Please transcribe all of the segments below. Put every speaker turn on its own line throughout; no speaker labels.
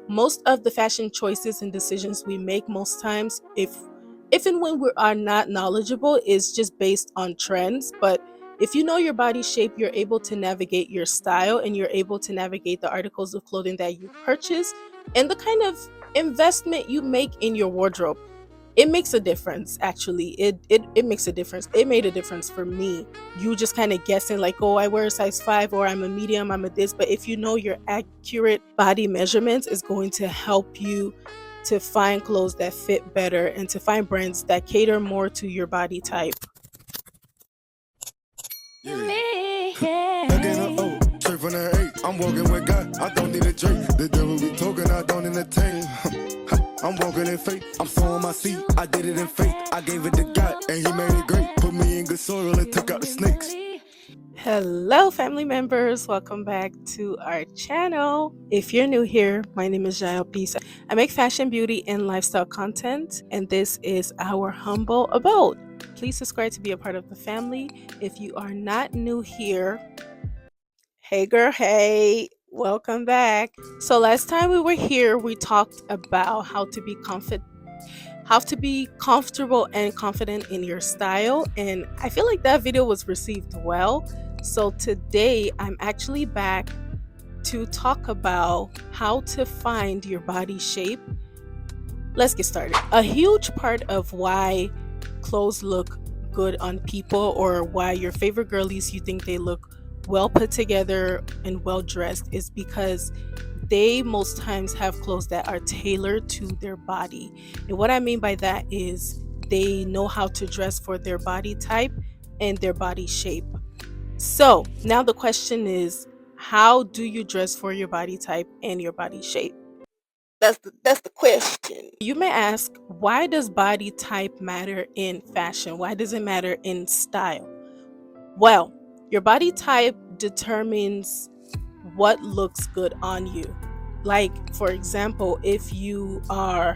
Most of the fashion choices and decisions we make most times, if and when we are not knowledgeable, is just based on trends. But if you know your body shape, you're able to navigate your style and you're able to navigate the articles of clothing that you purchase and the kind of investment you make in your wardrobe. It makes a difference. Actually, it makes a difference. It made a difference for me. You just kind of guessing like, oh, I wear a size 5, or I'm a medium, I'm a this. But if you know your accurate body measurements, is going to help you to find clothes that fit better and to find brands that cater more to your body type.
Straight from the 8, I'm walking with God, I don't need a drink. The devil be talking, I don't entertain. I'm walking in faith, I'm sowing my seed. I did it in faith, I gave it to God, and He made it great. Put me in good soil and took out the snakes.
Hello, family members. Welcome back to our channel. If you're new here, my name is Jaël. I make fashion, beauty, and lifestyle content, and this is our humble abode. Please subscribe to be a part of the family. If you are not new here, hey girl, hey, welcome back. So last time we were here, we talked about how to be comfortable and confident in your style, and I feel like that video was received well. So today I'm actually back to talk about how to find your body shape. Let's get started. A huge part of why clothes look good on people, or why your favorite girlies, you think they look well put together and well dressed, is because they most times have clothes that are tailored to their body. And what I mean by that is they know how to dress for their body type and their body shape. So now the question is, how do you dress for your body type and your body shape? That's the question. You may ask, why does body type matter in fashion? Why does it matter in style? Well, your body type determines what looks good on you. Like, for example, if you are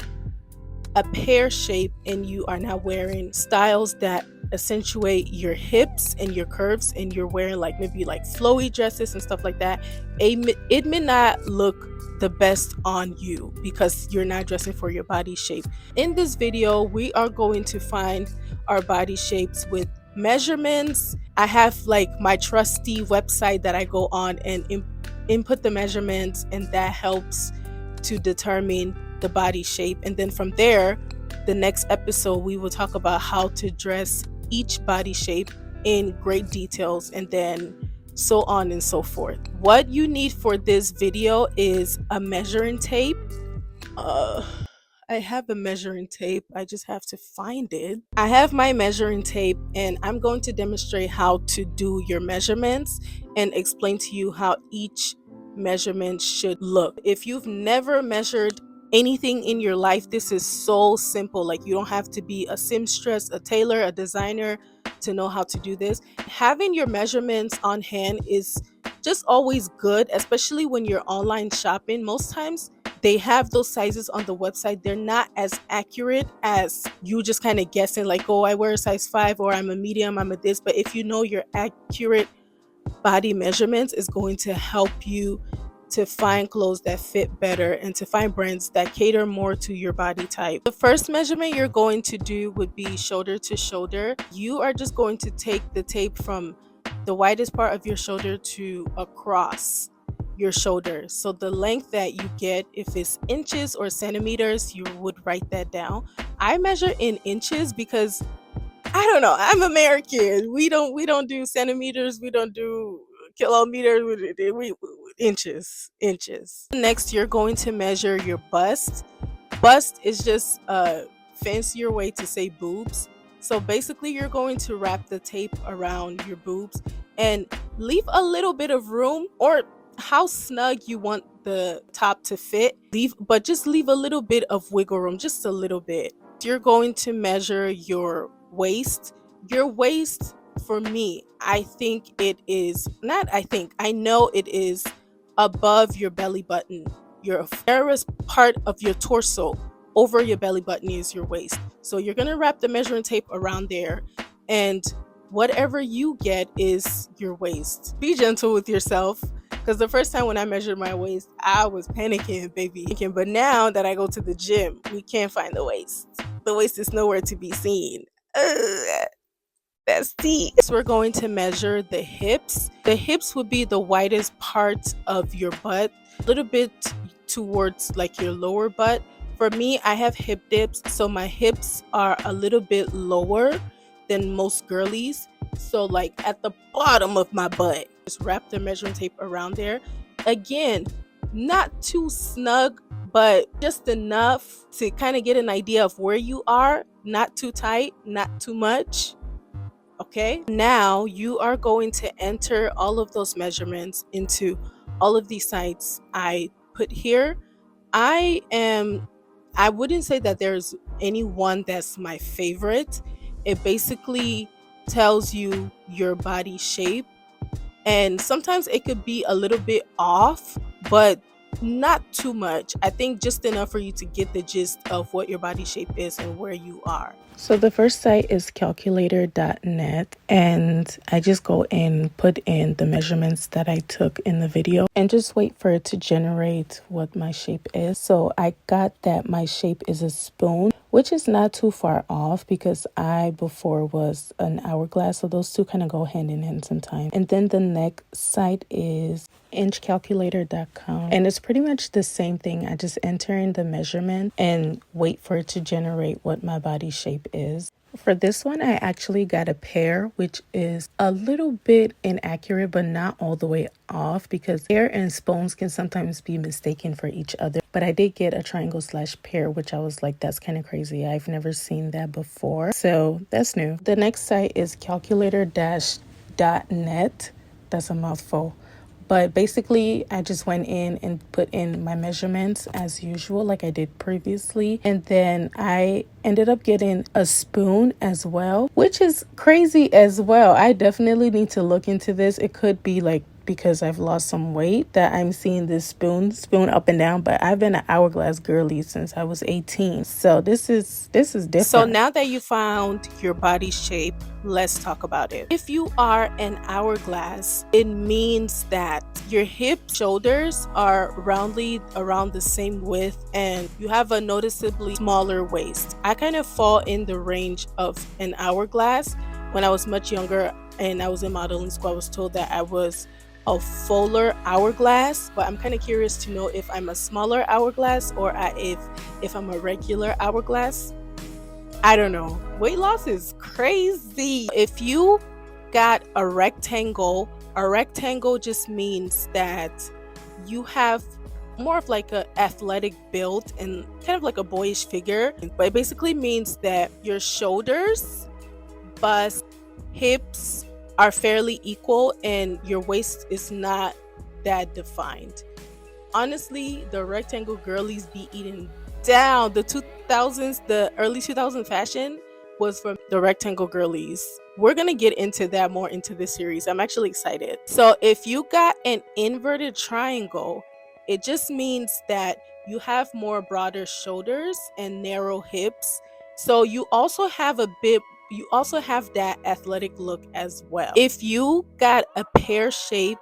a pear shape and you are now wearing styles that accentuate your hips and your curves, and you're wearing like maybe like flowy dresses and stuff like that, it may not look the best on you because you're not dressing for your body shape. In this video, we are going to find our body shapes with measurements. I have like my trusty website that I go on and input the measurements, and that helps to determine the body shape. And then from there, the next episode, we will talk about how to dress each body shape in great details, and then so on and so forth. What you need for this video is a measuring tape. I have a measuring tape, I just have to find it. I have my measuring tape, and I'm going to demonstrate how to do your measurements and explain to you how each measurement should look. If you've never measured anything in your life, this is so simple. Like, you don't have to be a seamstress, a tailor, a designer to know how to do this. Having your measurements on hand is just always good, especially when you're online shopping. Most times they have those sizes on the website. They're not as accurate as you just kind of guessing like, oh, I wear a size 5, or I'm a medium, I'm a this. But if you know your accurate body measurements, is going to help you to find clothes that fit better and to find brands that cater more to your body type. The first measurement you're going to do would be shoulder to shoulder. You are just going to take the tape from the widest part of your shoulder to across your shoulder. So the length that you get, if it's inches or centimeters, you would write that down. I measure in inches because I don't know, I'm American. We don't do centimeters, we don't do kilometers, we inches. Next, you're going to measure your bust. Bust is just a fancier way to say boobs. So basically, you're going to wrap the tape around your boobs and leave a little bit of room, or how snug you want the top to fit. But just leave a little bit of wiggle room, just a little bit. You're going to measure your waist. Your waist, for me, I know it is above your belly button. Your fairest part of your torso over your belly button is your waist. So you're going to wrap the measuring tape around there, and whatever you get is your waist. Be gentle with yourself. Because the first time when I measured my waist, I was panicking, baby. But now that I go to the gym, we can't find the waist. The waist is nowhere to be seen. Ugh, that's tea. So we're going to measure the hips. The hips would be the widest part of your butt, a little bit towards like your lower butt. For me, I have hip dips, so my hips are a little bit lower than most girlies. So like at the bottom of my butt, just wrap the measuring tape around there. Again, not too snug, but just enough to kind of get an idea of where you are. Not too tight, not too much. Okay, now you are going to enter all of those measurements into all of these sites I put here. I wouldn't say that there's any one that's my favorite. It basically tells you your body shape, and sometimes it could be a little bit off, but not too much. I think just enough for you to get the gist of what your body shape is and where you are. So the first site is calculator.net, and I just go and put in the measurements that I took in the video and just wait for it to generate what my shape is. So I got that my shape is a spoon, which is not too far off because I before was an hourglass, so those two kind of go hand in hand sometimes. And then the next site is inchcalculator.com, and it's pretty much the same thing. I just enter in the measurement and wait for it to generate what my body shape is. For this one, I actually got a pear, which is a little bit inaccurate, but not all the way off, because pear and spoons can sometimes be mistaken for each other. But I did get a triangle/pear, which I was like, that's kind of crazy. I've never seen that before. So that's new. The next site is calculator-.net. That's a mouthful. But basically, I just went in and put in my measurements as usual, like I did previously. And then I ended up getting a spoon as well, which is crazy as well. I definitely need to look into this. It could be like because I've lost some weight that I'm seeing this spoon up and down, but I've been an hourglass girly since I was 18. So this is different. So now that you found your body shape, let's talk about it. If you are an hourglass, it means that your hip shoulders are roundly around the same width and you have a noticeably smaller waist. I kind of fall in the range of an hourglass. When I was much younger and I was in modeling school, I was told that I was a fuller hourglass, but I'm kind of curious to know if I'm a smaller hourglass or if I'm a regular hourglass. I don't know. Weight loss is crazy. If you got a rectangle just means that you have more of like a athletic build and kind of like a boyish figure. But it basically means that your shoulders, bust, hips are fairly equal and your waist is not that defined. Honestly, the rectangle girlies be eating down. The 2000s, the early 2000s fashion was from the rectangle girlies. We're gonna get into that more into this series. I'm actually excited. So if you got an inverted triangle, it just means that you have more broader shoulders and narrow hips. So you also have that athletic look as well. If you got a pear shape,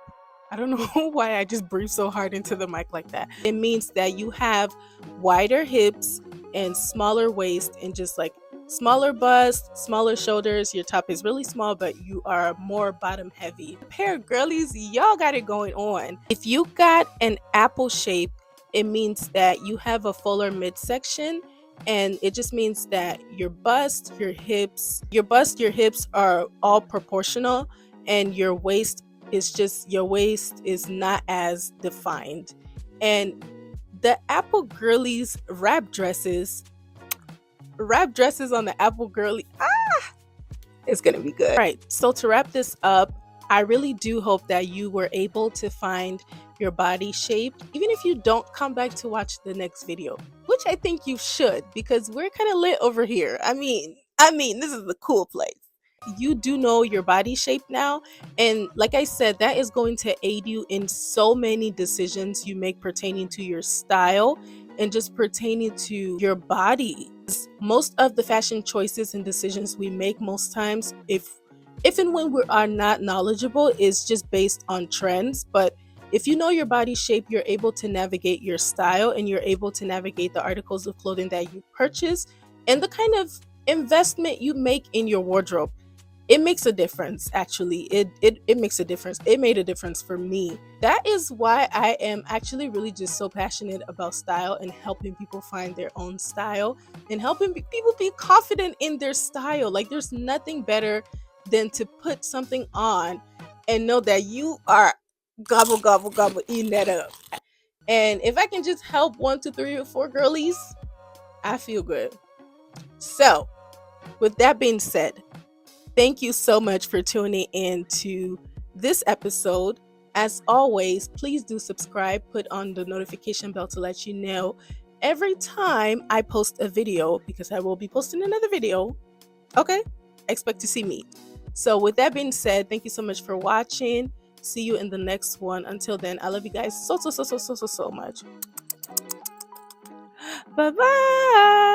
I don't know why I just breathed so hard into the mic like that. It means that you have wider hips and smaller waist and just like smaller bust, smaller shoulders. Your top is really small, but you are more bottom heavy. Pear girlies, y'all got it going on. If you got an apple shape, it means that you have a fuller midsection, and it just means that your bust, your hips are all proportional, and your waist is not as defined. And the apple girlies wrap dresses on the apple girly, it's gonna be good. All right, so to wrap this up, I really do hope that you were able to find your body shape, even if you don't come back to watch the next video, which I think you should, because we're kind of lit over here. I mean, this is the cool place. You do know your body shape now, and like I said, that is going to aid you in so many decisions you make pertaining to your style and just pertaining to your body. Most of the fashion choices and decisions we make most times, if and when we are not knowledgeable, is just based on trends. But If you know your body shape, you're able to navigate your style and you're able to navigate the articles of clothing that you purchase and the kind of investment you make in your wardrobe. It makes a difference. Actually, it makes a difference. It made a difference for me. That is why I am actually really just so passionate about style and helping people find their own style and helping people be confident in their style. Like, there's nothing better than to put something on and know that you are gobble gobble gobble eating that up. And if I can just help 1, 2, 3, or 4 girlies, I feel good. So with that being said, thank you so much for tuning in to this episode. As always, please do subscribe, put on the notification bell to let you know every time I post a video, because I will be posting another video. Okay? Expect to see me. So with that being said, thank you so much for watching. See you in the next one. Until then, I love you guys so much. Bye bye.